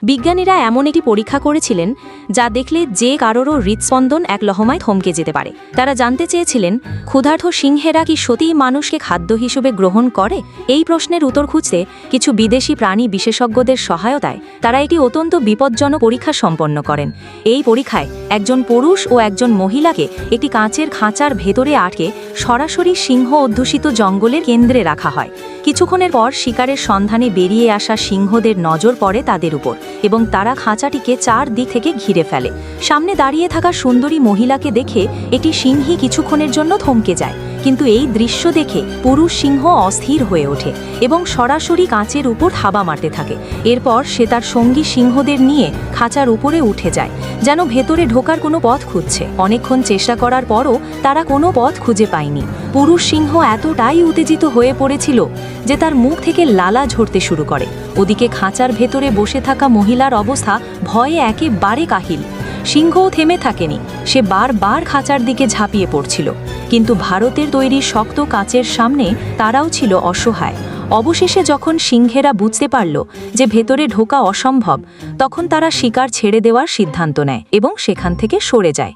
বিজ্ঞানীরা এমন একটি পরীক্ষা করেছিলেন যা দেখলে যে কারোরও হৃদস্পন্দন এক লহমায় থমকে যেতে পারে। তারা জানতে চেয়েছিলেন ক্ষুধার্ত সিংহেরা কি সত্যিই মানুষকে খাদ্য হিসেবে গ্রহণ করে। এই প্রশ্নের উত্তর খুঁজতে কিছু বিদেশি প্রাণী বিশেষজ্ঞদের সহায়তায় তারা একটি অত্যন্ত বিপজ্জনক পরীক্ষা সম্পন্ন করেন। এই পরীক্ষায় একজন পুরুষ ও একজন মহিলাকে একটি কাঁচের খাঁচার ভেতরে আটকে সরাসরি সিংহ অধ্যুষিত জঙ্গলের কেন্দ্রে রাখা হয়। কিছুক্ষণের পর শিকারের সন্ধানে বেরিয়ে আসা সিংহদের নজর পড়ে তাদের উপর এবং তারা খাঁচাটিকে চারদিক থেকে ঘিরে ফেলে। সামনে দাঁড়িয়ে থাকা সুন্দরী মহিলাকে দেখে একটি সিংহী কিছুক্ষণের জন্য থমকে যায়, কিন্তু এই দৃশ্য দেখে পুরুষ সিংহ অস্থির হয়ে ওঠে এবং সরাসরি কাঁচের উপর থাবা মারতে থাকে। এরপর সে তার সঙ্গী সিংহদের নিয়ে খাঁচার উপরে উঠে যায়, যেন ভেতরে ঢোকার কোনো পথ খুঁজছে। অনেকক্ষণ চেষ্টা করার পরও তারা কোনো পথ খুঁজে পায়নি। পুরুষ সিংহ এতটাই উত্তেজিত হয়ে পড়েছিল যে তার মুখ থেকে লালা ঝরতে শুরু করে। ওদিকে খাঁচার ভেতরে বসে থাকা মহিলার অবস্থা ভয়ে একেবারে কাহিল। সিংহও থেমে থাকেনি, সে বারবার খাঁচার দিকে ঝাঁপিয়ে পড়ছিল, কিন্তু ভারতের তৈরি শক্ত কাঁচের সামনে তারাও ছিল অসহায়। অবশেষে যখন সিংহেরা বুঝতে পারল যে ভেতরে ঢোকা অসম্ভব, তখন তারা শিকার ছেড়ে দেওয়ার সিদ্ধান্ত নেয় এবং সেখান থেকে সরে যায়।